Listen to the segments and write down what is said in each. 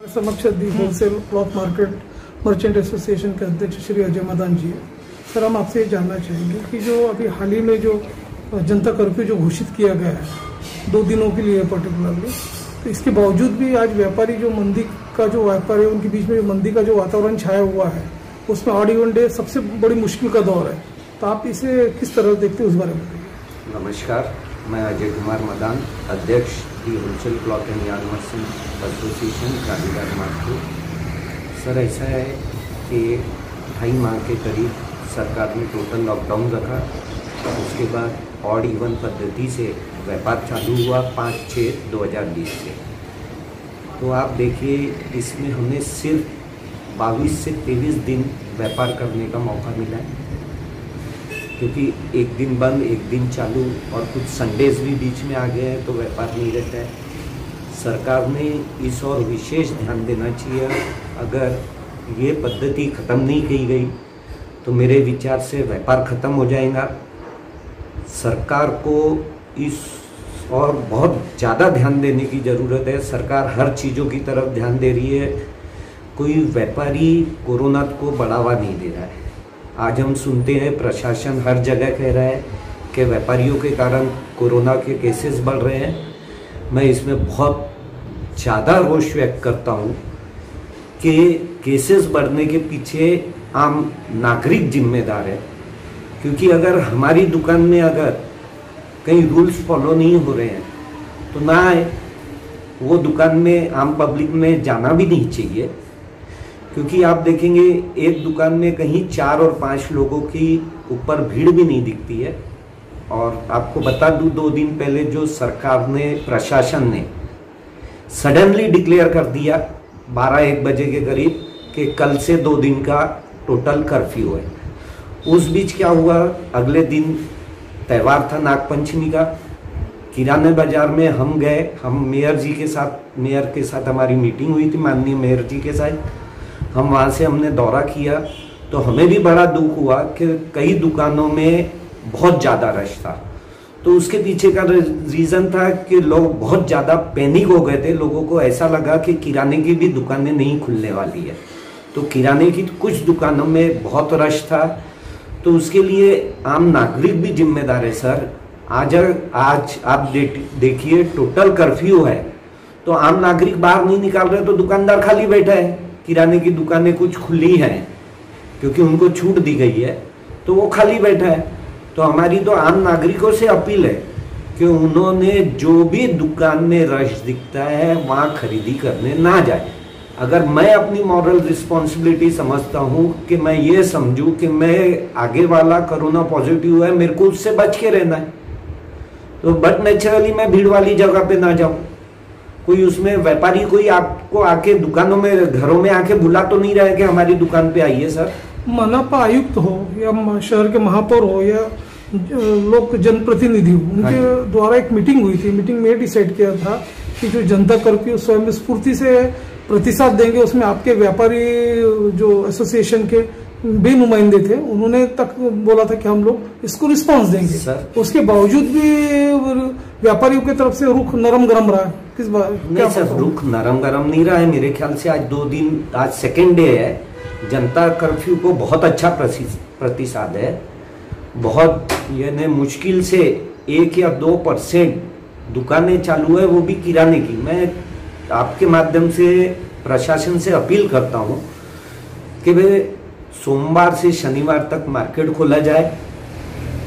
समक्ष the wholesale cloth market merchant association के अध्यक्ष श्री अजय मदान जी। सर, हम आपसे ये जानना चाहेंगे कि जो अभी हाल ही में जो जनता कर्फ्यू जो घोषित किया गया है 2 दिनों के लिए पर्टिकुलरली, तो इसके बावजूद भी आज व्यापारी जो मंदी का जो व्यापार है उनके बीच में जो मंदी का जो वातावरण छाया हुआ है उसमें ऑड इवन डे सबसे बड़ी मुश्किल का दौर है, तो आप इसे किस तरह देखते हैं उस बारे में बताइए। नमस्कार, मैं अजय कुमार मदान, अध्यक्ष the wholesale cloth and yarn merchant association Gandhinagar Nagpur. Sir, ऐसा है कि 2.5 माह के करीब सरकार ने टोटल लॉकडाउन रखा। उसके बाद ऑड इवन पद्धति से व्यापार चालू हुआ 5/6/2020 से। तो आप देखिए, इसमें हमें सिर्फ 22 से 23 दिन व्यापार करने का मौका मिला है, क्योंकि एक दिन बंद एक दिन चालू और कुछ संडेज भी बीच में आ गए हैं, तो व्यापार नहीं रहता है। सरकार ने इस और विशेष ध्यान देना चाहिए। अगर ये पद्धति ख़त्म नहीं की गई तो मेरे विचार से व्यापार ख़त्म हो जाएगा। सरकार को इस और बहुत ज़्यादा ध्यान देने की ज़रूरत है। सरकार हर चीज़ों की तरफ ध्यान दे रही है, कोई व्यापारी कोरोना को बढ़ावा नहीं दे रहा है। आज हम सुनते हैं प्रशासन हर जगह कह रहा है कि व्यापारियों के कारण कोरोना के केसेस बढ़ रहे हैं। मैं इसमें बहुत ज़्यादा रोष व्यक्त करता हूँ कि केसेस बढ़ने के पीछे आम नागरिक जिम्मेदार है, क्योंकि अगर हमारी दुकान में अगर कई रूल्स फॉलो नहीं हो रहे हैं तो ना वो दुकान में आम पब्लिक में जाना भी नहीं चाहिए। क्योंकि आप देखेंगे एक दुकान में कहीं 4 और 5 लोगों की ऊपर भीड़ भी नहीं दिखती है। और आपको बता दूं, 2 दिन पहले जो सरकार ने, प्रशासन ने सडनली डिक्लेयर कर दिया 12-1 बजे के करीब कि कल से 2 दिन का टोटल कर्फ्यू है। उस बीच क्या हुआ, अगले दिन त्यौहार था नागपंचमी का। किराने बाजार में हम गए, हम मेयर के साथ हमारी मीटिंग हुई थी, माननीय मेयर जी के साथ। हम वहाँ से हमने दौरा किया तो हमें भी बड़ा दुख हुआ कि कई दुकानों में बहुत ज़्यादा रश था। तो उसके पीछे का रीज़न था कि लोग बहुत ज़्यादा पैनिक हो गए थे। लोगों को ऐसा लगा कि किराने की भी दुकानें नहीं खुलने वाली है। तो किराने की कुछ दुकानों में बहुत रश था। तो उसके लिए आम नागरिक भी जिम्मेदार है। सर, आज आप देखिए टोटल कर्फ्यू है तो आम नागरिक बाहर नहीं निकाल रहे, तो दुकानदार खाली बैठा है। किराने की दुकानें कुछ खुली हैं क्योंकि उनको छूट दी गई है, तो वो खाली बैठा है। तो हमारी तो आम नागरिकों से अपील है कि उन्होंने जो भी दुकान में रश दिखता है वहाँ खरीदी करने ना जाए। अगर मैं अपनी मॉरल रिस्पॉन्सिबिलिटी समझता हूँ कि मैं ये समझूँ कि मैं आगे वाला कोरोना पॉजिटिव है, मेरे को उससे बच के रहना है, तो बट नेचुरली मैं भीड़ वाली जगह पे ना जाऊँ। कोई उसमें व्यापारी कोई आपको आके दुकानों में, घरों में आके बुला तो नहीं रहा है कि हमारी दुकान पे आइए। सर, मनपा आयुक्त हो या शहर के महापौर हो या लोक जनप्रतिनिधि हो, उनके द्वारा एक मीटिंग हुई थी। मीटिंग में डिसाइड किया था कि जो जनता कर्फ्यू स्वयं स्फूर्ति से प्रतिसाद देंगे, उसमें आपके व्यापारी जो एसोसिएशन के बेनुमाइंदे थे उन्होंने तक बोला था कि हम लोग इसको रिस्पांस देंगे। सर, उसके बावजूद भी व्यापारियों की तरफ से रुख नरम गरम रहा। किस बात? नहीं सर, रुख नरम गरम नहीं रहा है। मेरे ख्याल से आज 2 दिन, आज सेकेंड डे है। जनता कर्फ्यू को बहुत अच्छा प्रतिसाद है। बहुत यानी मुश्किल से 1 या 2% दुकानें चालू है, वो भी किराने की। मैं आपके माध्यम से प्रशासन से अपील करता हूँ कि वे सोमवार से शनिवार तक मार्केट खोला जाए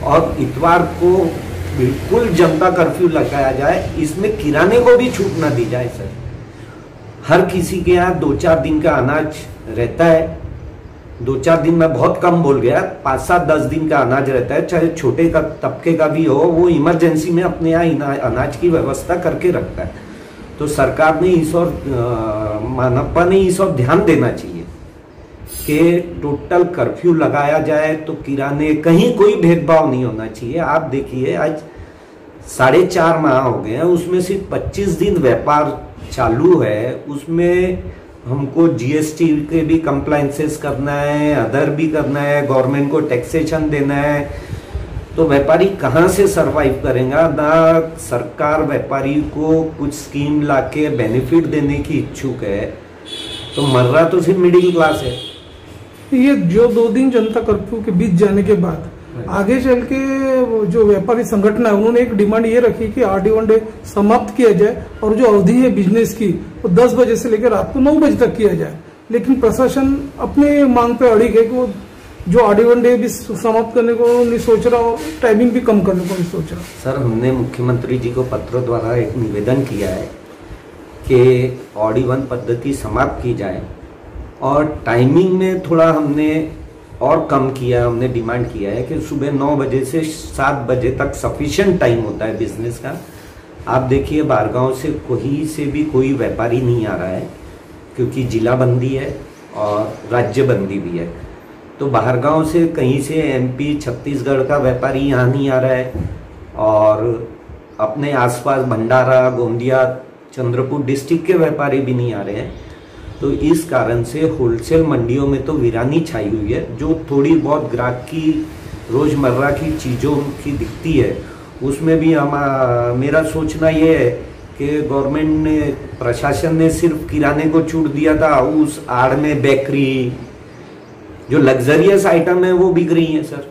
और इतवार को बिल्कुल जनता कर्फ्यू लगाया जाए। इसमें किराने को भी छूट ना दी जाए। सर, हर किसी के यहाँ 2-4 दिन का अनाज रहता है। 2-4 दिन में बहुत कम बोल गया, 5-7-10 दिन का अनाज रहता है, चाहे छोटे का तबके का भी हो, वो इमरजेंसी में अपने यहाँ अनाज की व्यवस्था करके रखता है। तो सरकार ने इस और मानपा ने इस और ध्यान देना चाहिए कि टोटल कर्फ्यू लगाया जाए तो किराने, कहीं कोई भेदभाव नहीं होना चाहिए। आप देखिए, आज 4.5 माह हो गए हैं, उसमें सिर्फ 25 दिन व्यापार चालू है। उसमें हमको जीएसटी के भी कंप्लायंसेस करना है, अदर भी करना है, गवर्नमेंट को टैक्सेशन देना है। तो व्यापारी कहाँ से सरवाइव करेगा? ना सरकार व्यापारी को कुछ स्कीम लाके बेनिफिट देने की इच्छुक है, तो मर्रा तो सिर्फ मिडिल क्लास है। ये जो 2 दिन जनता कर्फ्यू के बीच जाने के बाद आगे चल के जो व्यापारी संगठन है उन्होंने एक डिमांड ये रखी कि आर डी वन डे समाप्त किया जाए और जो अवधि है बिजनेस की वो 10 बजे से लेकर रात को 9 बजे तक किया जाए। लेकिन प्रशासन अपने मांग पे अड़िग है कि वो जो आर डी वन डे भी समाप्त करने को नहीं सोच रहा और टाइमिंग भी कम करने को नहीं सोच रहा। सर, हमने मुख्यमंत्री जी को पत्र द्वारा एक निवेदन किया है कि ऑड इवन पद्धति समाप्त की जाए और टाइमिंग में थोड़ा हमने और कम किया। हमने डिमांड किया है कि सुबह 9 बजे से 7 बजे तक सफिशिएंट टाइम होता है बिजनेस का। आप देखिए बाहरगांव से कहीं से भी कोई व्यापारी नहीं आ रहा है क्योंकि जिला बंदी है और राज्य बंदी भी है। तो बाहरगांव से कहीं से एमपी छत्तीसगढ़ का व्यापारी यहाँ नहीं आ रहा है और अपने आसपास भंडारा, गोंदिया, चंद्रपुर डिस्ट्रिक्ट के व्यापारी भी नहीं आ रहे हैं। तो इस कारण से होलसेल मंडियों में तो वीरानी छाई हुई है। जो थोड़ी बहुत ग्राहक की रोजमर्रा की चीज़ों की दिखती है उसमें भी मेरा सोचना ये है कि गवर्नमेंट ने, प्रशासन ने सिर्फ किराने को छूट दिया था, उस आड़ में बेकरी, जो लग्जरियस आइटम है वो बिक रही है। सर,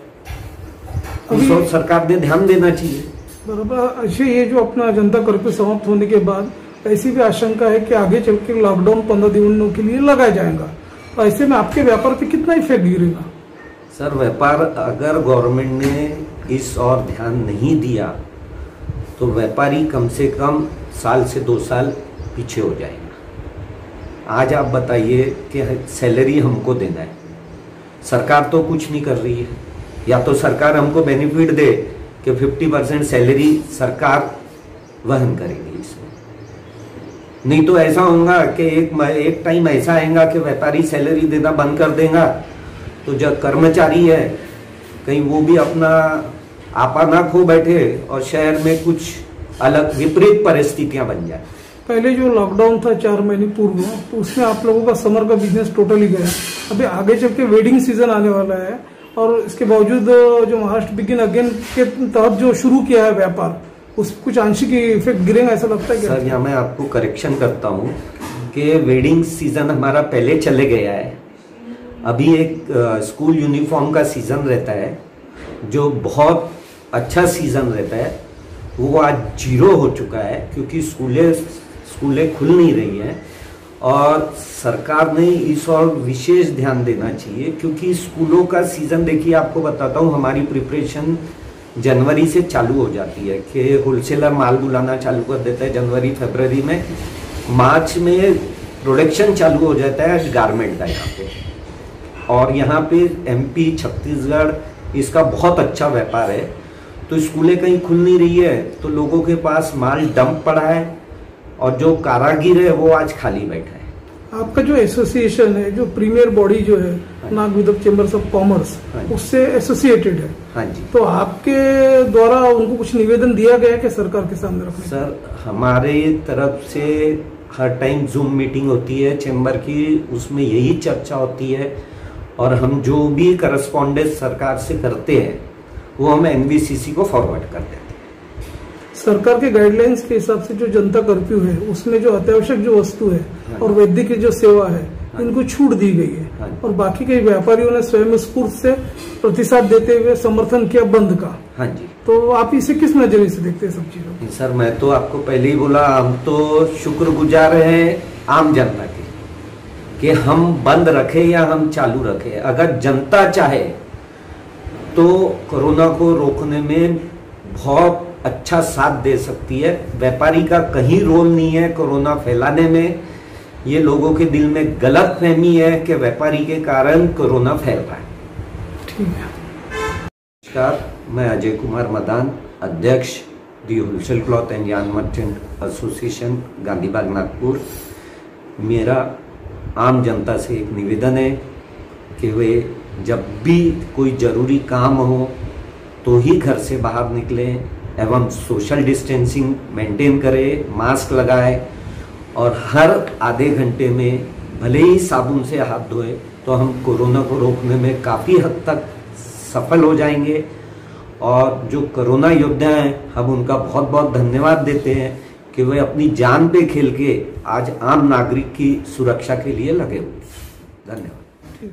उस और सरकार ने ध्यान देना चाहिए। बराबर। अच्छा, ये जो अपना जनता कर्फ्यू समाप्त होने के बाद ऐसी भी आशंका है कि आगे चल के लॉकडाउन 15 दिनों के लिए लगाया जाएगा, तो ऐसे में आपके व्यापार पे कितना इफेक्ट गिरेगा? सर, व्यापार अगर गवर्नमेंट ने इस और ध्यान नहीं दिया तो व्यापारी कम से कम साल से 2 साल पीछे हो जाएगा। आज आप बताइए कि सैलरी हमको देना है, सरकार तो कुछ नहीं कर रही है। या तो सरकार हमको बेनिफिट दे कि 50% सैलरी सरकार वहन करेगी इसमें, नहीं तो ऐसा होगा कि एक टाइम ऐसा आएगा कि व्यापारी सैलरी देना बंद कर देगा तो जो कर्मचारी है कहीं वो भी अपना आपा ना खो बैठे और शहर में कुछ अलग विपरीत परिस्थितियां बन जाए। पहले जो लॉकडाउन था 4 महीने पूर्व, तो उसमें आप लोगों का समर का बिजनेस टोटली गया। अभी आगे चल के वेडिंग सीजन आने वाला है और इसके बावजूद जो महाराष्ट्र बिगिन अगेन के तहत जो शुरू किया है व्यापार, उस कुछ आंशिक इफेक्ट गिरेगा ऐसा लगता है क्या? सर, यहाँ मैं आपको करेक्शन करता हूँ कि वेडिंग सीजन हमारा पहले चले गया है। अभी एक स्कूल यूनिफॉर्म का सीजन रहता है जो बहुत अच्छा सीजन रहता है, वो आज 0 हो चुका है क्योंकि स्कूलें खुल नहीं रही हैं। और सरकार ने इस और विशेष ध्यान देना चाहिए क्योंकि स्कूलों का सीजन, देखिए आपको बताता हूँ, हमारी प्रिपरेशन जनवरी से चालू हो जाती है कि होलसेलर माल बुलाना चालू कर देता है जनवरी फरवरी में। मार्च में प्रोडक्शन चालू हो जाता है गारमेंट का यहाँ पे, और यहाँ पे एमपी छत्तीसगढ़ इसका बहुत अच्छा व्यापार है। तो स्कूलें कहीं खुल नहीं रही है तो लोगों के पास माल डंप पड़ा है और जो कारागिर है वो आज खाली बैठा है। आपका जो एसोसिएशन है, जो प्रीमियर बॉडी जो है Nag Vidarbha chambers of commerce, उससे एसोसिएटेड है। हाँ जी। तो आपके द्वारा उनको कुछ निवेदन दिया गया है कि सरकार के सामने रखने? सर, हमारे तरफ से हर टाइम जूम मीटिंग होती है चेंबर की, उसमें यही चर्चा होती है और हम जो भी करस्पॉन्डेंस सरकार से करते हैं वो हम एनवीसीसी को फॉरवर्ड कर देते हैं। सरकार के गाइडलाइंस के हिसाब से जो जनता कर्फ्यू है उसमें जो अत्यावश्यक जो वस्तु है और वैद्य की जो सेवा है इनको छूट दी गई है और बाकी के व्यापारियों ने स्वयं स्फूर्त से प्रतिसाद देते हुए समर्थन किया बंद का। हाँ जी। तो आप इसे किस नजरिए से देखते हैं सब चीजों? सर, मैं तो आपको पहले ही बोला, हम तो शुक्रगुजार हैं आम जनता के कि हम बंद रखें या हम चालू रखें। अगर जनता चाहे तो कोरोना को रोकने में बहुत अच्छा साथ दे सकती है। व्यापारी का कहीं रोल नहीं है कोरोना फैलाने में। ये लोगों के दिल में गलत फहमी है कि व्यापारी के कारण कोरोना फैल रहा है। ठीक है। नमस्कार, मैं अजय कुमार मदान, अध्यक्ष the wholesale cloth and yarn merchant association, Gandhibagh, Nagpur. मेरा आम जनता से एक निवेदन है कि वे जब भी कोई ज़रूरी काम हो तो ही घर से बाहर निकलें एवं सोशल डिस्टेंसिंग मेंटेन करें, मास्क लगाएं और हर आधे घंटे में भले ही साबुन से हाथ धोएं तो हम कोरोना को रोकने में काफ़ी हद तक सफल हो जाएंगे। और जो कोरोना योद्धा हैं हम उनका बहुत बहुत धन्यवाद देते हैं कि वे अपनी जान पे खेल के आज आम नागरिक की सुरक्षा के लिए लगे हुए। धन्यवाद।